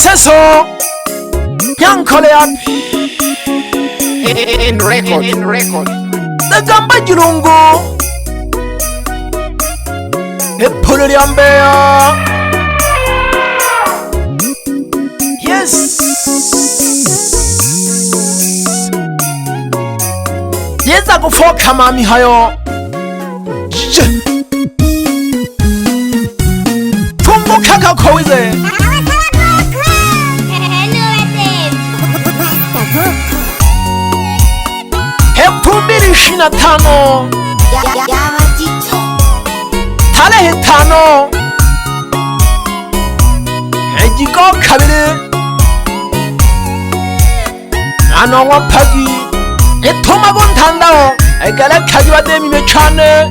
Seso Yankole in record. Nagamba Jirungu Epuliri Ambeya. Yes. Yeza kufoka mami hayo. Tumbuka kakowize. Epumbiri 25 tarehe 5 Ejigo kabiri Anongwa pagi Etoma gontandao Egale kagi bademime cane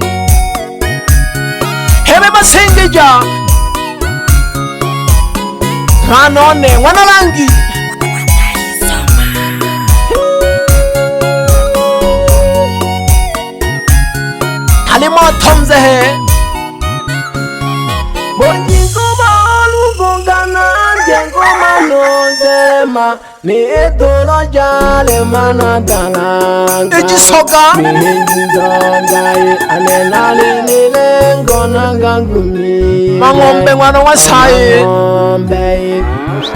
Hebe basengeja Ranone wanarangi Halimo tomzehe Bonjingoma lugongana Jengoma nozema Ni etolo jale manadalanga Eji soga Mijizonga Anenali nilengona gangumi Mangombe wana wasaye Mangombe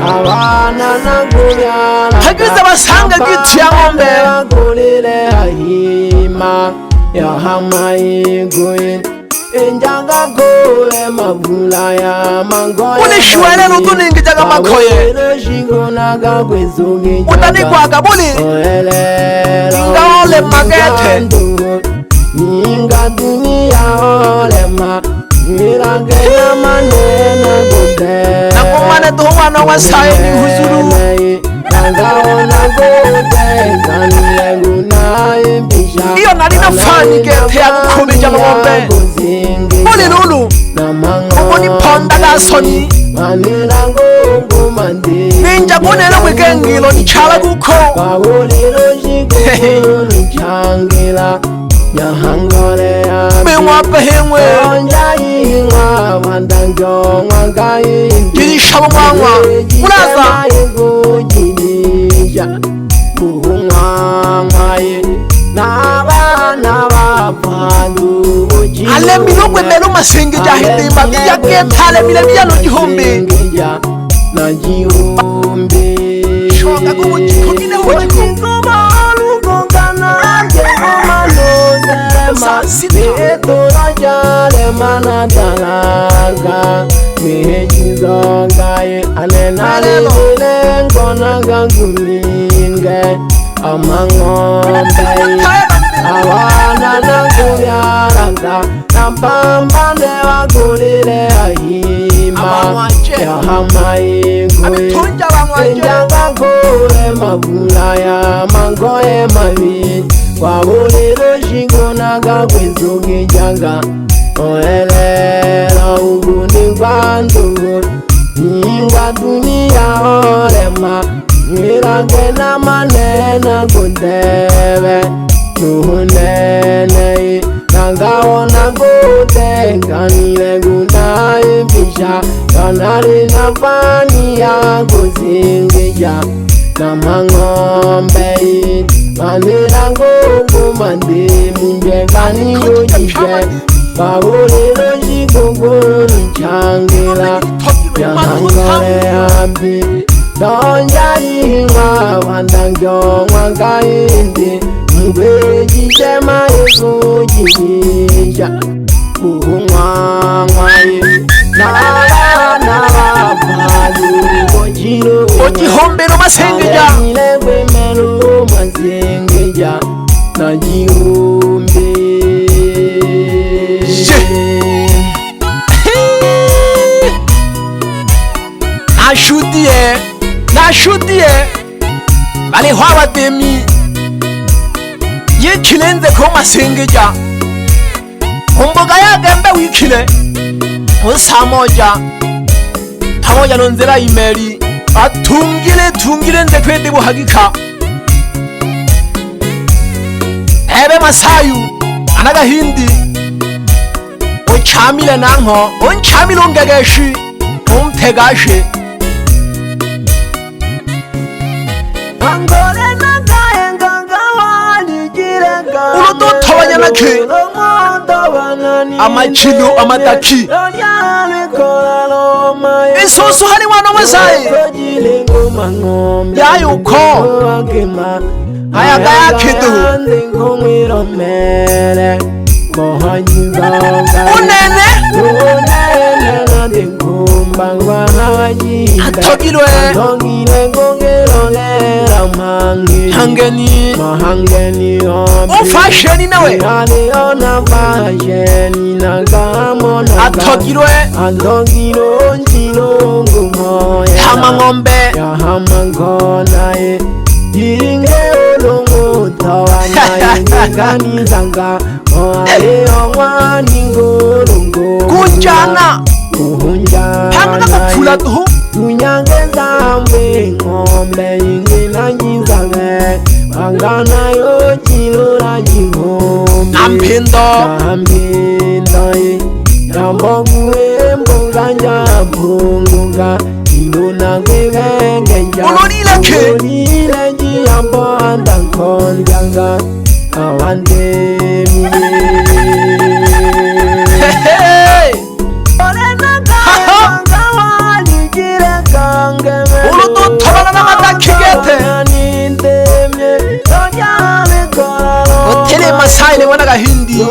Awana nangulyana Hagize basanga gitu ya ngombe Gulile ahima Ya hamayi goyin Injanga gole mabula ya mangoye Uni shwele nutu ningijaga makoye Utani kwa gabuli Inga ole magete Ninga dunia ole ma Mirange na manena gode Nakumane tuwana wasaye ni huzuru Nangaona gode Kanile gunaye mbisha Iyo narina fani gete ya kukumija ngombe Uli lulu Umuni ponda la soni Ninja kunele wikengilo ni chala guko Mingwa pehengwe Jiri shabu mwangwa Ulaza Ale milogwe melo masingi jahidimba Biya ketale mile biya no jihombe Shoka kubu jiko mine huwa jiko Etola jale manadalaga Mihejizongaye Anenale nilengona ganguminge Amangombe Awana nangulyaranga Nampambane wagulile ahima Ya hamayi goyi Injanga kule mabula ya mangoye mabi Wabulilo shingonaga kwezugi janga Oelela uguni kwandu Ninga dunia olema Mirange na manena kundebe Nuhunene Nangaona kute Kanile gunaye pisha Kanari na fani ya kuzingija Na mangombe Manira ngongo mande Munje kani gojije Pagolero jikongoro nichangela Yahangole ambi Donja inga Wandangyo wangaindi Mwe jitema yeso jibija Kuhunga mwaye Nala nala Padu Ojiro Ojihombe no masengeja Nilewe melo masengeja Najihombe Nashudie Bali hawa demi Yekilenze ko masengeja Umboga ya gembe wikile Usamoja Pamoja nonzera imeri Atungile nze kwede buhagika Ebe masayu Anaga hindi Unchamile nanko Unchamile ungegeshi Umpegashi ulototobanya nake amachilo amadaki isusu hari mwana masaye yayuko ayaga yakidu unene atogilwe hangeni ufasheni nawe atogilwe hama ng'ombe kunjana pangana kupfula tuhu ng'ombe ingena nyizange angana yo chilora jingombe nampindo yamboguwe mbonganja bunguga ilona kwegenja ulolile jiyambanda nkondjanga awande ulututobana n'amadakigete otele masaile wana gahindi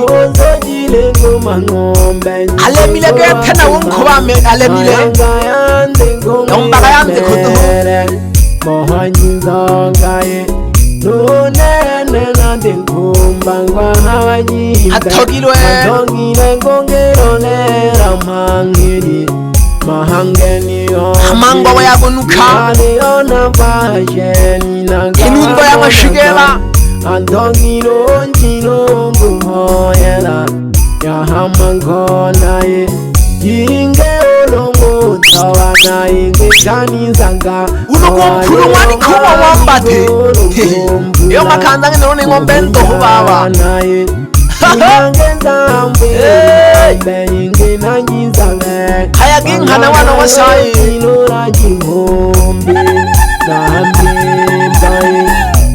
alemile gete na unkobame alemile yombaga yanze kuduhu atogilwe amango wayagunuka inungo y'amashigera unokumpulu mwani kuwa wambate iyo makanza ngenone ng'ombe ndoho baba kayaginkana wana wasayi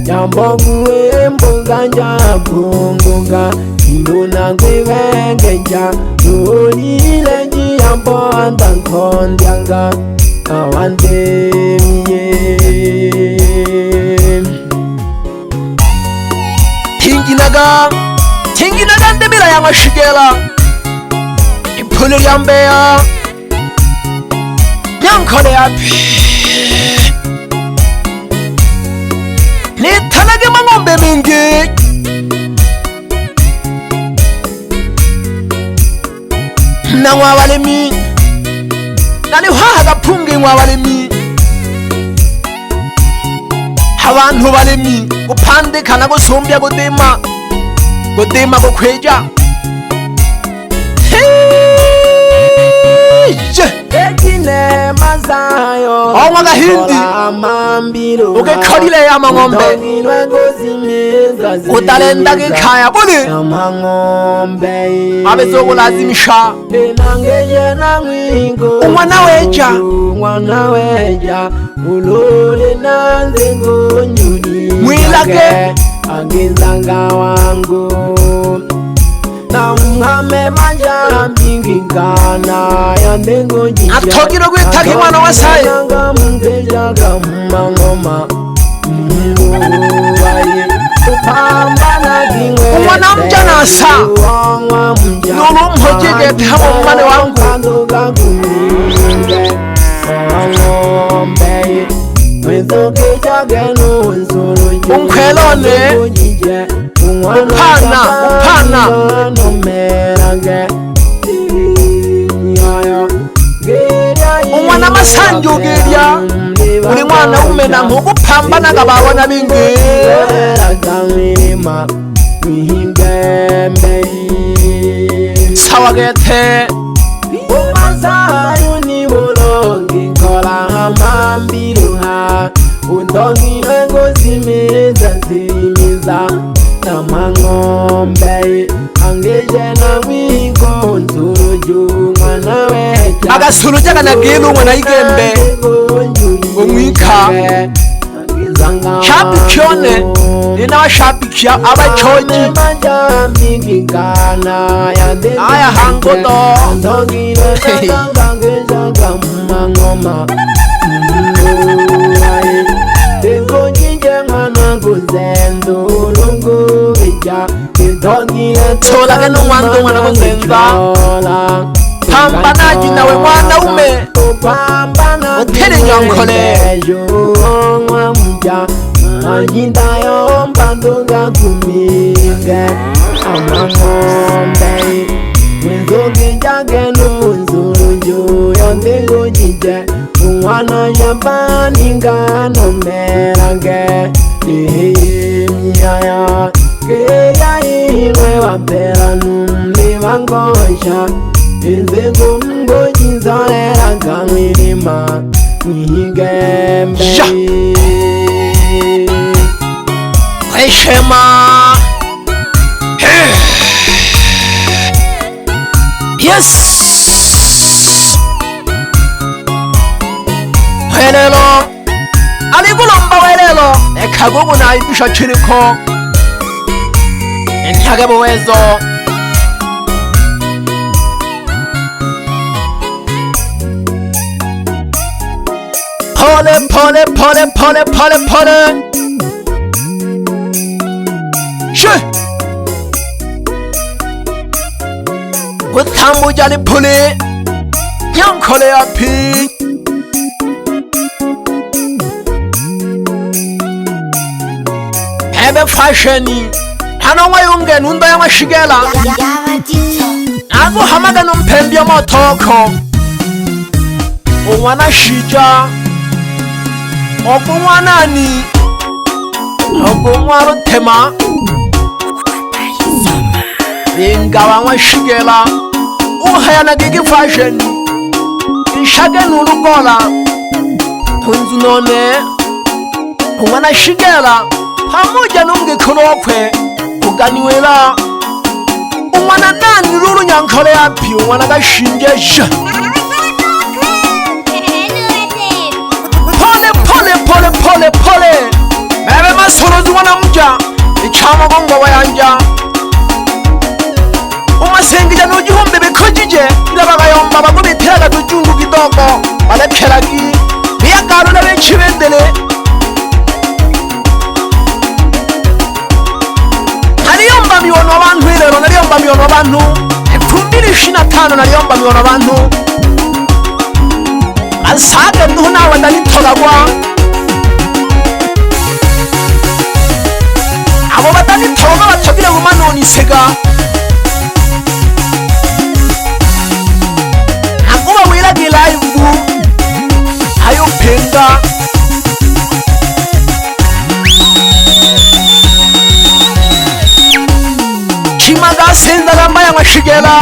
yamboguwe mbonganja bunguga ilona kwegenja lolile jiyambanda nkondjanga awandemiye tinginaga ndemira y'amashigera ipfulo lya mbeya nyankole yapi nitanage mang'ombe mingi na mwabalemi nalihaha gapungi mwabalemi abantu balemi gupandikana gusumbya gudima gukweja omwa gahindi ugekolile y'amang'ombe utalenda gikaya buli abezokulazimisha umwana weja mwilage agizanga wangu na mhame manja mbingingana ya ndengo jija atogiro gwitaka imwana wasaye mtejaga mangoma mwaye upambana gingwe umwana mjanasa nulumhojegete hamo umane wangu unkwelone upana umwana masanju ugerya uri mwana umena nk'ugupambanaga babona bingi sawa gete undongile ngozimeza zimiza na mang'ombe angeje na mwiko nzuruju mwana weja agasuru jaga nagilu umwana y'igembe umwika shabikione ninawashabikia abachoji aya hangodo tolage n'umwandu mwana kuzenza pambanaji nawe mwana ume utere nyonkole Ajindayo mpanduga kuminge amangombe mwenzoge jage nunzuruju yondego jije umwana japani ngano merange miyaya keya iwe wapera numbi wangosha inzego mgoji zolera kamilima nihigembe Shema yes welelo alikulomba welelo ekagugu na ibisha chiriko entage buwezo pole pole pole pole pole pole Utamujani puli Yankole api Ebe fasheni Hano wayunge nunda ya mashigela Agu hamaga numpembi ya motoko Uwana shija Ogu wanani Ogu warutema Ingawa washigela Uhayana gigi fashion Ishage nurugola Tunzu none Umwana shigela Pamoja nungi kurokwe Kuganiwela Umwana nani ruru nyankole api Umwana gashingesha Pole pole pole pole pole Mebe masorozi wana mja Ichama gongo wayanja Umasengija n'ugihumbi bikojije irabagayomba bagubitiraga tujungu kidogo balekeragi biyagaro na benshi bendele nariyomba miyono abantu rero nariyomba miyono abantu 2025 nariyomba miyono abantu asaga nduho nawe ndalitogagwa abo batanitoga batagire gumanoni sega live ayo penga chimaga senza gamba ya mashigela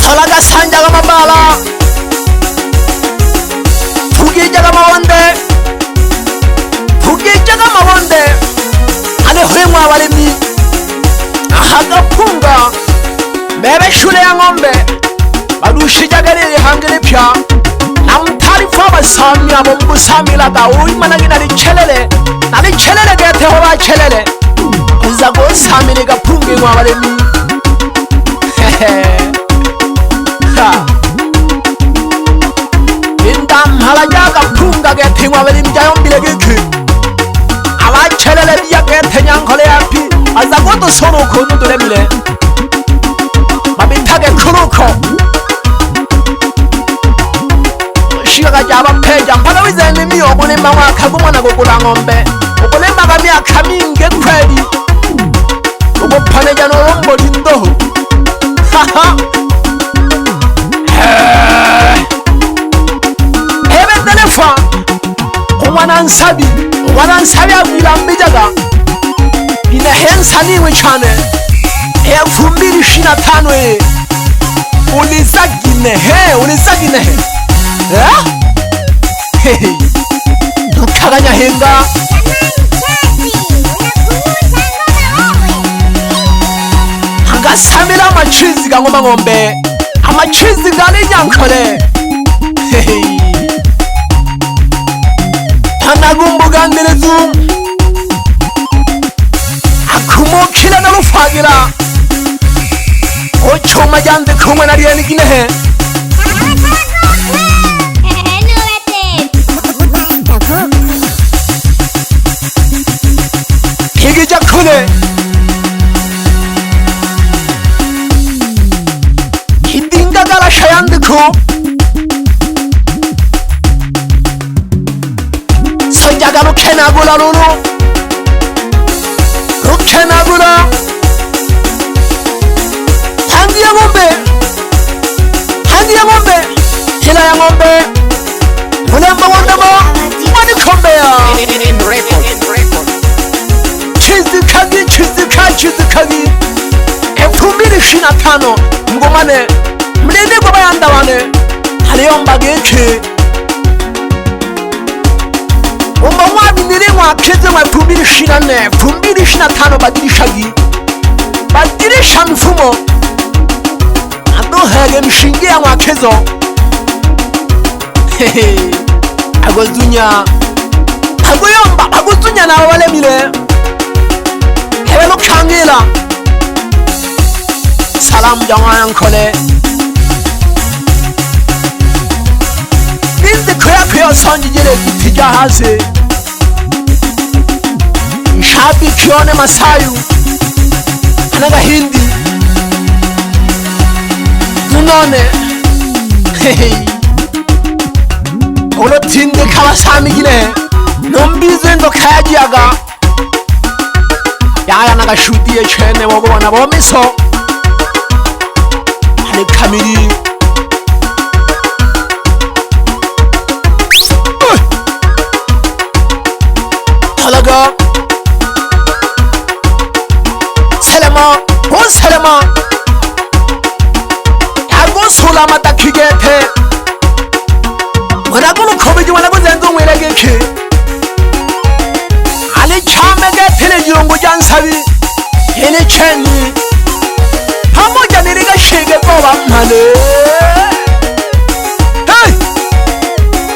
salaga sanja gama bala fugeja gama wonde Hwemwa walimi ahagapunga bebe shule ya ngombe badushijagere hangere pya namtarifa basamya bombu samila da uimana gina lichelele gete ho bachelele uzago samire gapunge mwa walimi ha indam halajaga punga gete mwa walimi jayombile geke abachelele biyagete nyankole api azagoto soruko nuduremile babitage kuruko shigaga jaba peja mpaka wizende miyo okulima mwaka gumwana gugula ngombe ukulima gamyaka mingi kweli ugupaneja n'urumbo lindoho haha hebe telefa umwana nsabi agwira mbijaga inahensaniwe cyane 2025 ulizagine ntukaganya henga agasamira amacizi gangoma ngombe amachizi ngale nyankole anagumbuga nderezu akumukira na rufagira ochoma janze kumwe na rieni ginehe higija kule hidinga gala shayandiku sonjaga rukenagula lulu rukenagula hangi ya ngombe hila ya ngombe mulemba wondamo mwani kombe ya In record. chizikagi 2025 mgomane mlende kwa bayandawane haliyomba geke umba mwabindire mwakeze mwa 2024 2025 badirisha mifumo adohege mishingi ya mwakezo agozunya na wale mile hebelo kangila salam jangwa yankole ninde kuya sonji jere tija hase shabi kione masayu anaga hindi nunone olo tinde kawasami gine nombize ngo kayajiaga yaya nagashutiye chene wobona bomiso ani kamiri halaga selema yago sulama takigete wanagulo kobeji wanago zenzo mwelageke ali chamege tele jirungu jansabi hele cheni pamoja niliga shige boba mane hey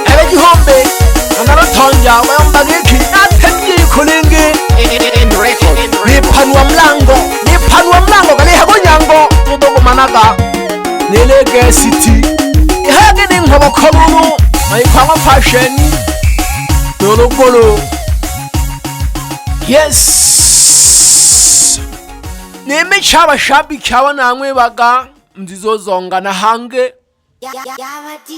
ele jihombe anaro tonja wayambageki atemji kulingi In record. nipanwa mlango kali hago nyango udogo managa nilege city ihage ni nkobo kolunu mayikwama fashion nologolo yes neme chaba shabi kyawa namwe baga mzizozonga na hange Yawadi